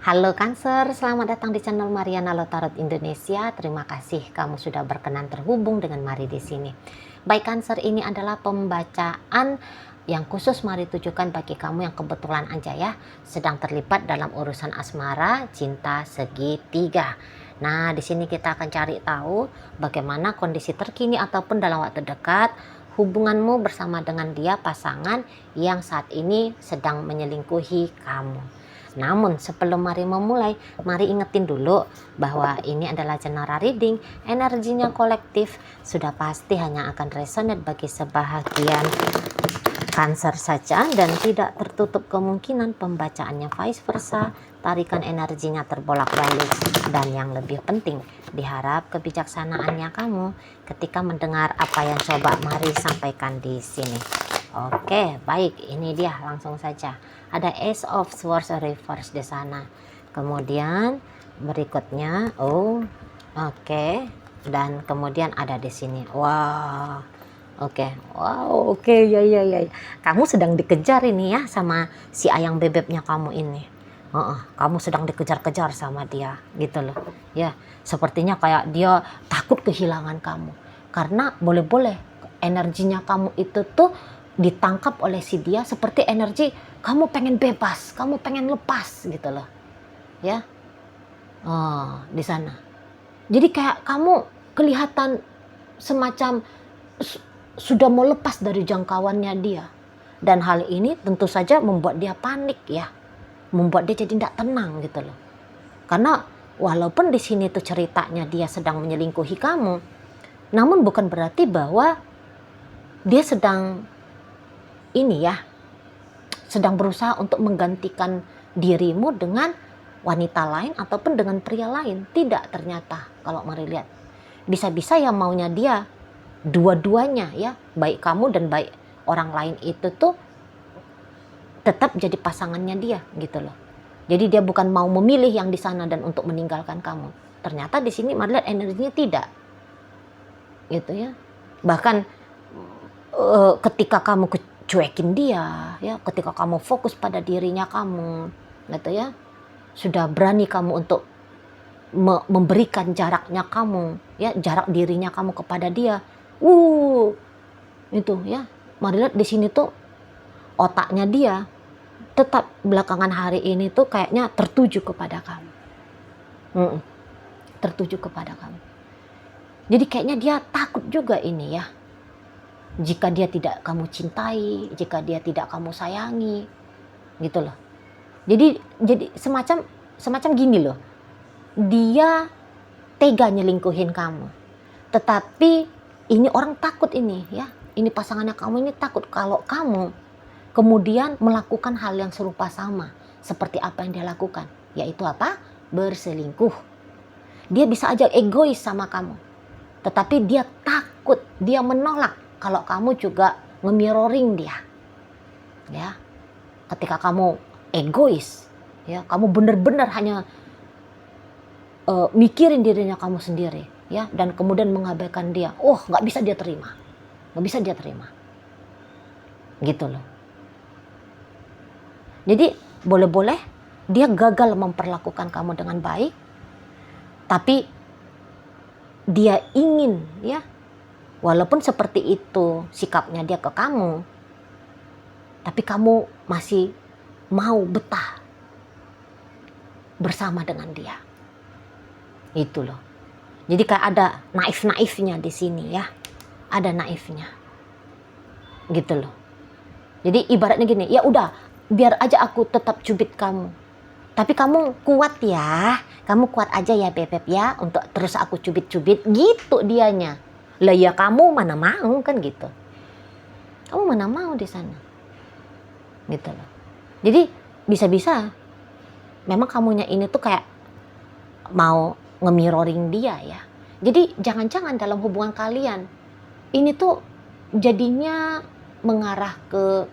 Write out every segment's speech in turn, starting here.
Halo Cancer, selamat datang di channel Mariana Lotarot Indonesia. Terima kasih kamu sudah berkenan terhubung dengan Mari di sini. Baik Cancer, ini adalah pembacaan yang khusus Mari tujukan bagi kamu yang kebetulan aja ya sedang terlibat dalam urusan asmara, cinta segitiga. Nah, di sini kita akan cari tahu bagaimana kondisi terkini ataupun dalam waktu dekat hubunganmu bersama dengan dia, pasangan yang saat ini sedang menyelingkuhi kamu. Namun sebelum Mari memulai, Mari ingetin dulu bahwa ini adalah general reading, energinya kolektif, sudah pasti hanya akan resonate bagi sebahagian Cancer saja dan tidak tertutup kemungkinan pembacaannya vice versa, tarikan energinya terbolak-balik. Dan yang lebih penting, diharap kebijaksanaannya kamu ketika mendengar apa yang coba Mari sampaikan di sini. Oke, baik, ini dia langsung saja. Ada Ace of Swords reverse di sana. Kemudian berikutnya, oke. Dan kemudian ada di sini. Wow. Oke, ya. Kamu sedang dikejar ini ya sama si ayang bebeknya kamu ini. Kamu sedang dikejar-kejar sama dia, gitu loh. Ya, sepertinya kayak dia takut kehilangan kamu. Karena boleh-boleh energinya kamu itu tuh ditangkap oleh si dia seperti energi kamu pengen bebas, kamu pengen lepas, gitu loh. Ya, di sana. Jadi kayak kamu kelihatan semacam sudah mau lepas dari jangkauannya dia. Dan hal ini tentu saja membuat dia panik ya. Membuat dia jadi tidak tenang gitu loh. Karena walaupun di sini tuh ceritanya dia sedang menyelingkuhi kamu, namun bukan berarti bahwa dia sedang sedang berusaha untuk menggantikan dirimu dengan wanita lain ataupun dengan pria lain. Tidak, ternyata kalau Mari lihat. Bisa-bisa yang maunya dia dua-duanya ya, baik kamu dan baik orang lain itu tuh tetap jadi pasangannya dia gitu loh. Jadi dia bukan mau memilih yang di sana dan untuk meninggalkan kamu. Ternyata di sini Mari lihat energinya tidak. Gitu ya. Bahkan ketika kamu cuekin dia ya, ketika kamu fokus pada dirinya kamu gitu ya, sudah berani kamu untuk memberikan jaraknya kamu ya, jarak dirinya kamu kepada dia. Itu ya, Mari lihat di sini tuh otaknya dia tetap belakangan hari ini tuh kayaknya tertuju kepada kamu. Tertuju kepada kamu. Jadi kayaknya dia takut juga ini ya. Jika dia tidak kamu cintai, jika dia tidak kamu sayangi, gitu loh. Jadi semacam gini loh. Dia tega nyelingkuhin kamu. Tetapi ini orang takut ini ya. Ini pasangannya kamu ini takut kalau kamu kemudian melakukan hal yang serupa sama seperti apa yang dia lakukan. Yaitu apa? Berselingkuh. Dia bisa aja egois sama kamu. Tetapi dia takut, dia menolak kalau kamu juga nge-mirroring dia. Ya. Ketika kamu egois, ya, kamu benar-benar hanya mikirin dirinya kamu sendiri. Ya, dan kemudian mengabaikan dia, nggak bisa dia terima, gitu loh. Jadi boleh-boleh dia gagal memperlakukan kamu dengan baik, tapi dia ingin ya, walaupun seperti itu sikapnya dia ke kamu, tapi kamu masih mau betah bersama dengan dia, itu loh. Jadi kayak ada naif-naifnya di sini ya. Ada naifnya. Gitu loh. Jadi ibaratnya gini, ya udah, biar aja aku tetap cubit kamu. Tapi kamu kuat ya. Kamu kuat aja ya Bebek ya untuk terus aku cubit-cubit gitu dianya. Lah ya kamu mana mau kan gitu. Kamu mana mau di sana. Gitu loh. Jadi bisa-bisa memang kamunya ini tuh kayak mau nge-mirroring dia ya. Jadi jangan-jangan dalam hubungan kalian ini tuh jadinya mengarah ke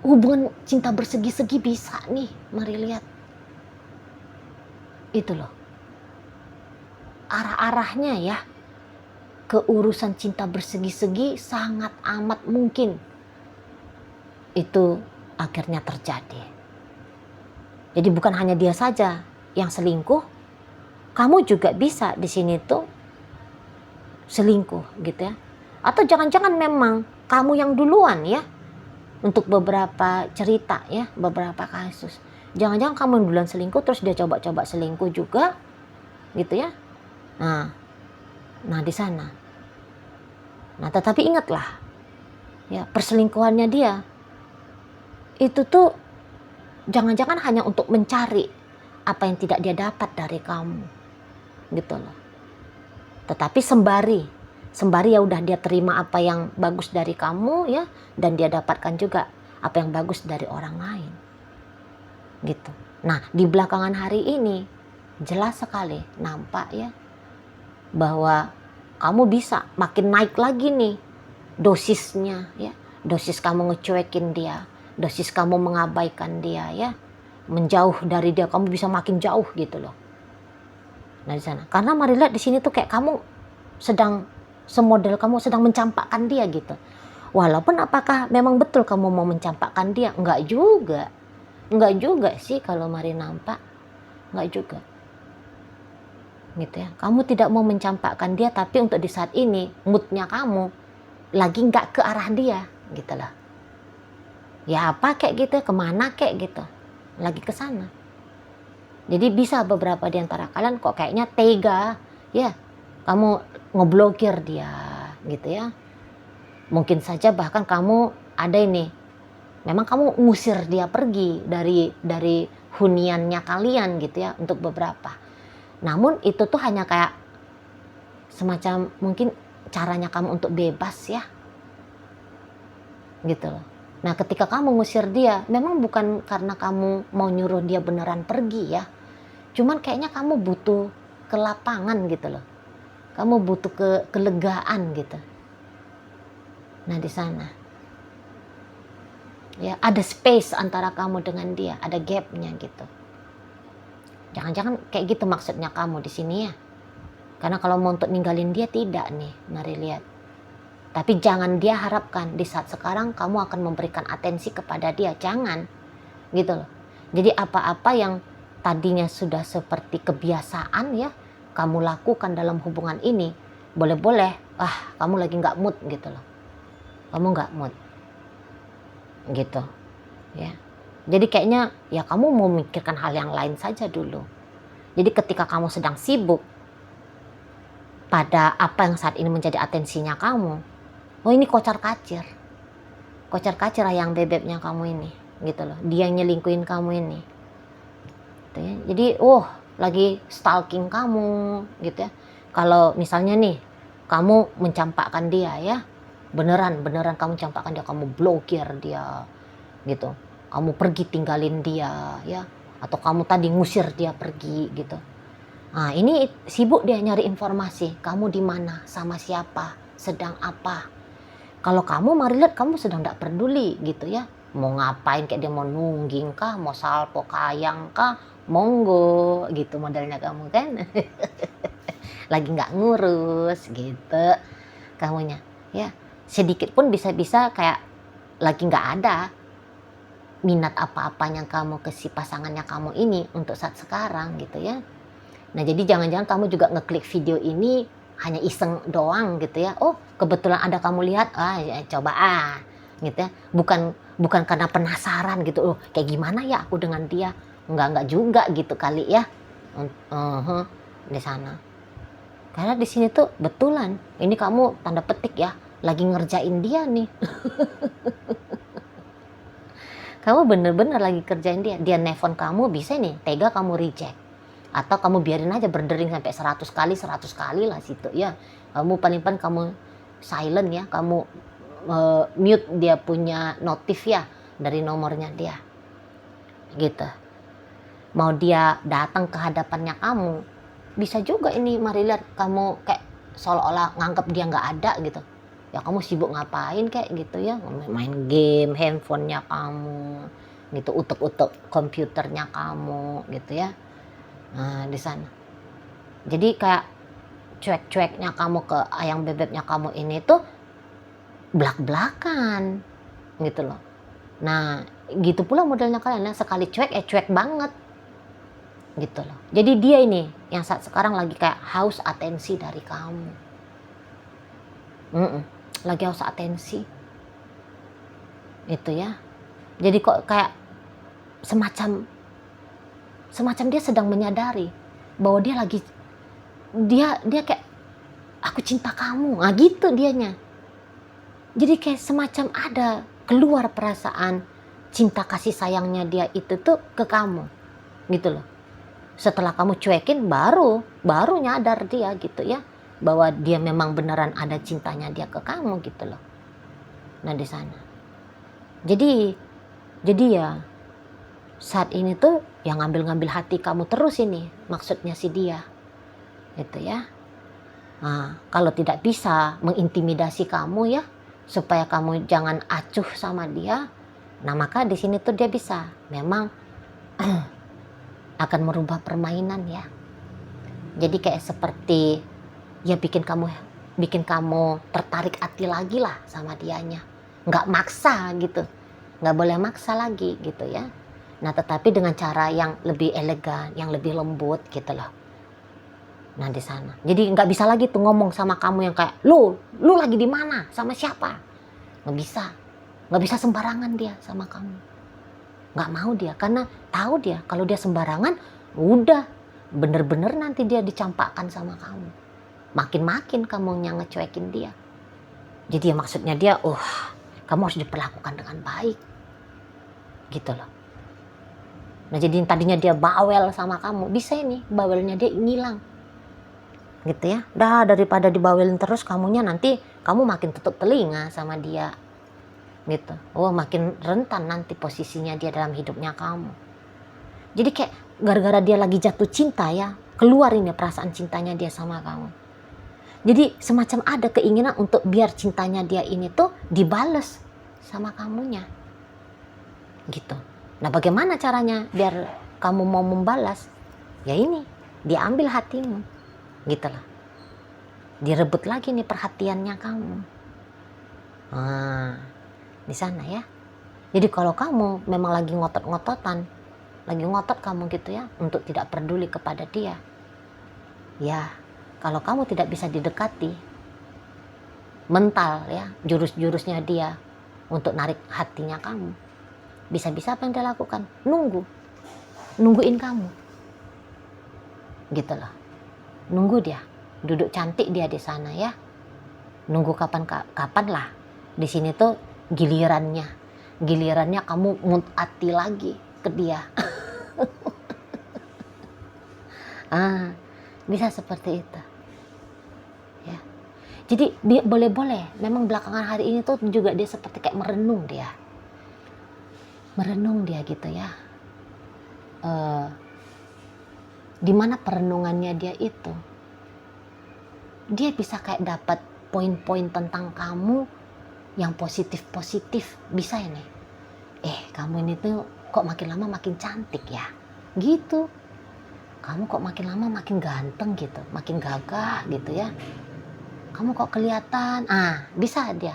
hubungan cinta bersegi-segi, bisa nih Mari lihat. Itu loh. Arah-arahnya ya ke urusan cinta bersegi-segi sangat amat mungkin itu akhirnya terjadi. Jadi bukan hanya dia saja yang selingkuh, kamu juga bisa di sini tuh selingkuh gitu ya. Atau jangan-jangan memang kamu yang duluan ya, untuk beberapa cerita ya, beberapa kasus. Jangan-jangan kamu yang duluan selingkuh terus dia coba-coba selingkuh juga gitu ya. Nah di sana. Nah tetapi ingatlah ya, perselingkuhannya dia itu tuh jangan-jangan hanya untuk mencari apa yang tidak dia dapat dari kamu gitu loh. Tetapi sembari ya udah dia terima apa yang bagus dari kamu ya, dan dia dapatkan juga apa yang bagus dari orang lain gitu. Nah di belakangan hari ini jelas sekali nampak ya bahwa kamu bisa makin naik lagi nih dosisnya ya, dosis kamu ngecuekin dia, dosis kamu mengabaikan dia ya, menjauh dari dia, kamu bisa makin jauh gitu loh. Nah di sana, karena mari lihat di sini tuh kayak kamu sedang semodel kamu sedang mencampakkan dia gitu. Walaupun apakah memang betul kamu mau mencampakkan dia? Enggak juga sih kalau mari nampak, enggak juga. Gitu ya. Kamu tidak mau mencampakkan dia, tapi untuk di saat ini moodnya kamu lagi enggak ke arah dia gitu loh. Ya apa kayak gitu, kemana kayak gitu, lagi ke sana. Jadi bisa beberapa di antara kalian kok kayaknya tega ya, kamu ngeblokir dia gitu ya. Mungkin saja bahkan kamu ada ini, memang kamu ngusir dia pergi dari huniannya kalian gitu ya untuk beberapa. Namun itu tuh hanya kayak semacam mungkin caranya kamu untuk bebas ya gitu loh. Nah ketika kamu ngusir dia, memang bukan karena kamu mau nyuruh dia beneran pergi ya, cuman kayaknya kamu butuh ke lapangan gitu loh, kamu butuh kelegaan gitu. Nah di sana ya ada space antara kamu dengan dia, ada gapnya gitu. Jangan-jangan kayak gitu maksudnya kamu di sini ya, karena kalau mau untuk ninggalin dia tidak nih, mari lihat. Tapi jangan dia harapkan di saat sekarang kamu akan memberikan atensi kepada dia, jangan gitu loh. Jadi apa-apa yang tadinya sudah seperti kebiasaan ya kamu lakukan dalam hubungan ini, boleh-boleh kamu lagi nggak mood gitu loh, kamu nggak mood gitu ya. Jadi kayaknya ya kamu mau memikirkan hal yang lain saja dulu. Jadi ketika kamu sedang sibuk pada apa yang saat ini menjadi atensinya kamu, oh ini kocar kacir ayang bebeknya kamu ini gitu loh, dia yang nyelingkuhin kamu ini gitu ya. Jadi lagi stalking kamu gitu ya. Kalau misalnya nih kamu mencampakkan dia ya, beneran kamu campakkan dia, kamu blokir dia gitu, kamu pergi tinggalin dia ya, atau kamu tadi ngusir dia pergi gitu. Nah ini sibuk dia nyari informasi kamu di mana, sama siapa, sedang apa. Kalau kamu mari lihat kamu sedang tidak peduli gitu ya, mau ngapain, kayak dia mau nungging kah, mau salpo kayang kah, monggo gitu modelnya kamu kan. Lagi nggak ngurus gitu kamunya ya, sedikit pun bisa-bisa kayak lagi nggak ada minat apa-apanya kamu ke si pasangannya kamu ini untuk saat sekarang gitu ya. Nah jadi jangan-jangan kamu juga ngeklik video ini hanya iseng doang gitu ya, kebetulan ada kamu lihat, ya, coba gitu ya, bukan karena penasaran gitu, kayak gimana ya aku dengan dia, enggak juga gitu kali ya. Di sana karena di sini tuh betulan ini kamu tanda petik ya lagi ngerjain dia nih. Kamu bener-bener lagi kerjain dia nelfon kamu, bisa nih tega kamu reject, atau kamu biarin aja berdering sampai 100 kali lah situ ya. Kamu paling kamu silent ya, kamu mute dia punya notif ya dari nomornya dia gitu. Mau dia datang ke hadapannya kamu, bisa juga ini mari lihat kamu kayak seolah-olah nganggap dia nggak ada gitu ya, kamu sibuk ngapain kayak gitu ya, main game handphonenya kamu gitu, utek-utek komputernya kamu gitu ya. Nah di sana jadi kayak cuek-cueknya kamu ke ayang bebeknya kamu ini tuh belak-belakan gitu loh. Nah gitu pula modelnya kalian ya, sekali cuek cuek banget gitu loh. Jadi dia ini yang saat sekarang lagi kayak haus atensi dari kamu. Lagi haus atensi itu ya. Jadi kok kayak semacam dia sedang menyadari bahwa dia kayak aku cinta kamu, gitu dianya. Jadi kayak semacam ada keluar perasaan cinta kasih sayangnya dia itu tuh ke kamu gitu loh. Setelah kamu cuekin baru nyadar dia gitu ya, bahwa dia memang beneran ada cintanya dia ke kamu gitu loh. Nah di sana. Jadi ya saat ini tuh yang ngambil hati kamu terus ini maksudnya si dia gitu ya. Nah, kalau tidak bisa mengintimidasi kamu ya supaya kamu jangan acuh sama dia, nah maka di sini tuh dia bisa memang akan merubah permainan ya. Jadi kayak seperti ya bikin kamu tertarik hati lagi lah sama dianya. Nggak maksa gitu, nggak boleh maksa lagi gitu ya. Nah tetapi dengan cara yang lebih elegan, yang lebih lembut gitu loh. Nah di sana, jadi nggak bisa lagi tuh ngomong sama kamu yang kayak lu lagi di mana, sama siapa? Nggak bisa sembarangan dia sama kamu. Nggak mau dia, karena tahu dia kalau dia sembarangan, udah bener-bener nanti dia dicampakkan sama kamu. Makin kamu yang ngecuekin dia. Jadi ya maksudnya dia, kamu harus diperlakukan dengan baik, gitu loh. Nah jadi tadinya dia bawel sama kamu, bisa ini bawelnya dia ngilang, gitu ya. Dah daripada dibawelin terus kamunya, nanti kamu makin tutup telinga sama dia, gitu. Makin rentan nanti posisinya dia dalam hidupnya kamu. Jadi kayak gara-gara dia lagi jatuh cinta ya, keluar ini perasaan cintanya dia sama kamu. Jadi semacam ada keinginan untuk biar cintanya dia ini tuh dibales sama kamunya, gitu. Nah bagaimana caranya biar kamu mau membalas? Ya ini, diambil hatimu, gitu lah. Direbut lagi nih perhatiannya kamu. Nah, di sana ya. Jadi kalau kamu memang lagi ngotot kamu gitu ya, untuk tidak peduli kepada dia. Ya, kalau kamu tidak bisa didekati, mental ya, jurus-jurusnya dia untuk narik hatinya kamu. Bisa-bisa apa yang dia lakukan? Nungguin kamu, gitu loh. Nunggu dia, duduk cantik dia di sana ya. Nunggu kapan lah. Di sini tuh gilirannya kamu mutati lagi ke dia. Bisa seperti itu. Ya. Jadi boleh-boleh. Memang belakangan hari ini tuh juga dia seperti kayak merenung dia gitu ya. Di mana perenungannya dia itu, dia bisa kayak dapat poin-poin tentang kamu yang positif bisa ini. Kamu ini tuh kok makin lama makin cantik ya, gitu. Kamu kok makin lama makin ganteng gitu, makin gagah gitu ya. Kamu kok kelihatan, bisa dia.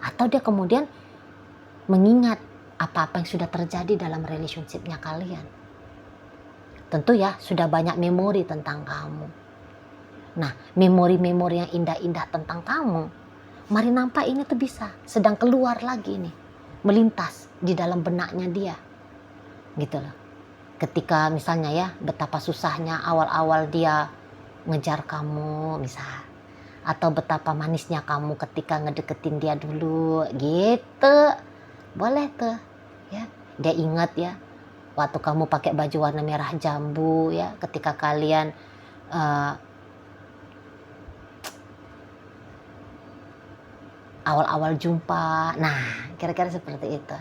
Atau dia kemudian mengingat apa-apa yang sudah terjadi dalam relationship-nya kalian. Tentu ya, sudah banyak memori tentang kamu. Nah, memori-memori yang indah-indah tentang kamu, mari nampak ini tuh bisa sedang keluar lagi nih, melintas di dalam benaknya dia, gitu loh. Ketika misalnya ya, betapa susahnya awal-awal dia ngejar kamu misal, atau betapa manisnya kamu ketika ngedeketin dia dulu, gitu. Boleh tuh ya, dia ingat ya waktu kamu pakai baju warna merah jambu ya, ketika kalian awal-awal jumpa. Nah kira-kira seperti itu.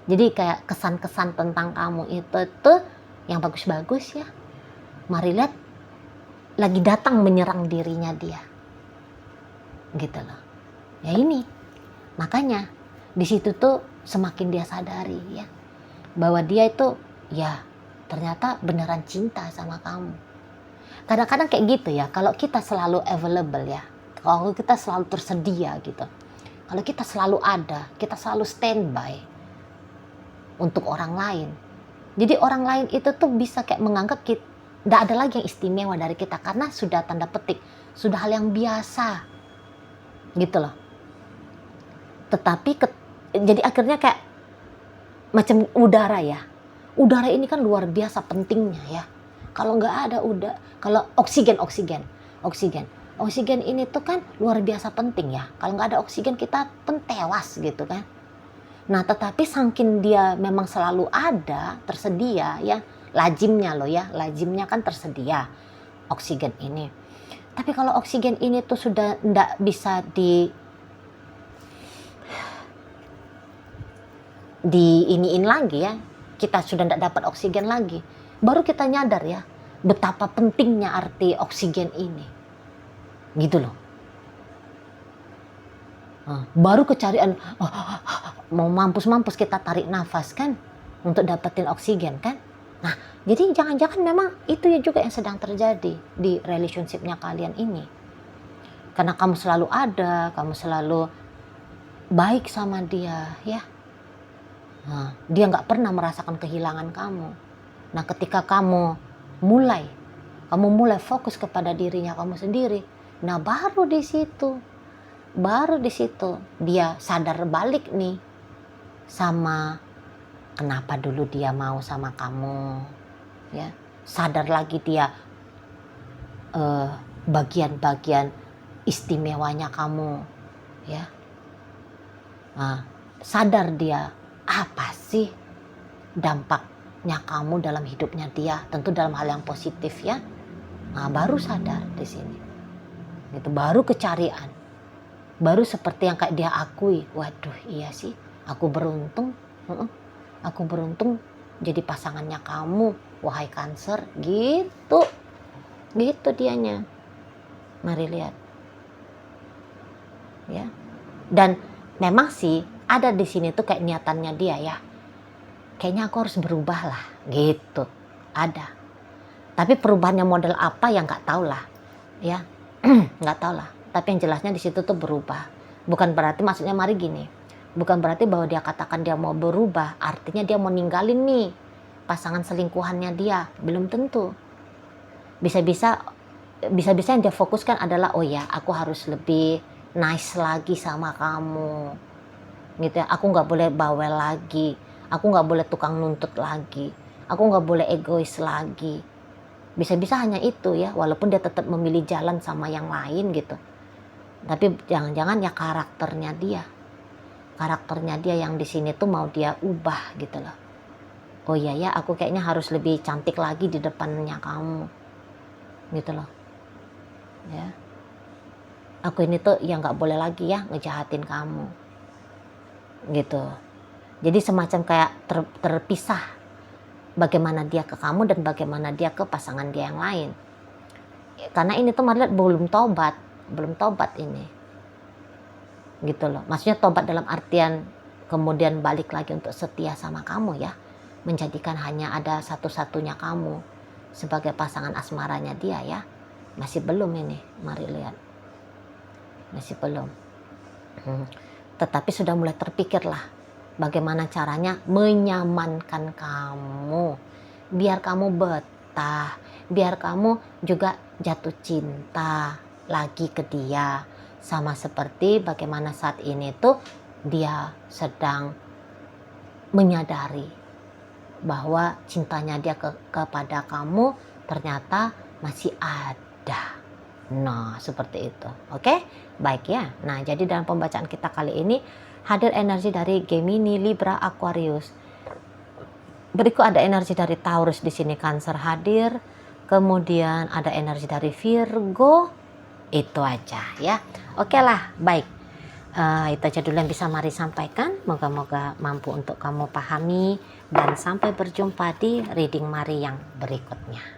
Jadi kayak kesan-kesan tentang kamu itu tuh yang bagus-bagus ya, mari lihat lagi datang menyerang dirinya dia, gitu loh. Ya ini makanya di situ tuh semakin dia sadari ya, bahwa dia itu ya ternyata beneran cinta sama kamu. Kadang-kadang kayak gitu ya, kalau kita selalu available ya, kalau kita selalu tersedia gitu, kalau kita selalu ada, kita selalu standby, untuk orang lain. Jadi orang lain itu tuh bisa kayak menganggap kita, tidak ada lagi yang istimewa dari kita karena sudah tanda petik, sudah hal yang biasa gitu loh. Tetapi jadi akhirnya kayak macam udara ya. Udara ini kan luar biasa pentingnya ya. Kalau nggak ada kalau oksigen ini tuh kan luar biasa penting ya. Kalau nggak ada oksigen kita pun tewas gitu kan. Nah, tetapi saking dia memang selalu ada, tersedia ya, lazimnya kan tersedia oksigen ini. Tapi kalau oksigen ini tuh sudah nggak bisa iniin lagi ya, kita sudah nggak dapat oksigen lagi, baru kita nyadar ya betapa pentingnya arti oksigen ini, gitu loh. Baru kecarian, mau mampus kita tarik nafas kan untuk dapetin oksigen kan. Nah, jadi jangan-jangan memang itu ya juga yang sedang terjadi di relationship-nya kalian ini. Karena kamu selalu ada, kamu selalu baik sama dia ya. Dia nggak pernah merasakan kehilangan kamu. Nah, ketika kamu mulai fokus kepada dirinya kamu sendiri, nah baru di situ dia sadar balik nih sama kenapa dulu dia mau sama kamu ya, sadar lagi dia bagian-bagian istimewanya kamu ya. Sadar dia apa sih dampaknya kamu dalam hidupnya dia, tentu dalam hal yang positif ya. Baru sadar di sini gitu, baru kecarian, baru seperti yang kayak dia akui, waduh iya sih aku beruntung jadi pasangannya kamu wahai Cancer, gitu dianya. Mari lihat ya. Dan memang sih ada di sini tuh kayak niatannya dia ya, kayaknya aku harus berubah lah gitu, ada. Tapi perubahannya model apa ya nggak tahu lah ya. Nggak tahu lah, tapi yang jelasnya di situ tuh berubah. Bukan berarti, maksudnya mari gini, bukan berarti bahwa dia katakan dia mau berubah artinya dia mau ninggalin nih pasangan selingkuhannya dia, belum tentu. Bisa-bisa yang dia fokuskan adalah, oh ya aku harus lebih nice lagi sama kamu gitu ya, aku nggak boleh bawel lagi, aku nggak boleh tukang nuntut lagi, aku nggak boleh egois lagi. Bisa-bisa hanya itu ya, walaupun dia tetap memilih jalan sama yang lain gitu. Tapi jangan-jangan ya karakternya dia yang di sini tuh mau dia ubah gitu loh. Oh iya ya, aku kayaknya harus lebih cantik lagi di depannya kamu gitu loh ya. Aku ini tuh ya nggak boleh lagi ya ngejahatin kamu gitu. Jadi semacam kayak terpisah bagaimana dia ke kamu dan bagaimana dia ke pasangan dia yang lain. Karena ini tuh Marilah belum tobat ini. Gitu loh. Maksudnya tobat dalam artian kemudian balik lagi untuk setia sama kamu ya. Menjadikan hanya ada satu-satunya kamu sebagai pasangan asmaranya dia ya. Masih belum ini, mari lihat. Masih belum. Tetapi sudah mulai terpikirlah bagaimana caranya menyamankan kamu, biar kamu betah, biar kamu juga jatuh cinta lagi ke dia, sama seperti bagaimana saat ini tuh dia sedang menyadari bahwa cintanya dia kepada kamu ternyata masih ada. Nah, seperti itu. Oke? Baik ya. Nah, jadi dalam pembacaan kita kali ini hadir energi dari Gemini, Libra, Aquarius. Berikut ada energi dari Taurus di sini, Cancer hadir. Kemudian ada energi dari Virgo. Itu aja ya. Oke lah, baik. Itu aja dulu yang bisa Mari sampaikan. Moga-moga mampu untuk kamu pahami. Dan sampai berjumpa di reading Mari yang berikutnya.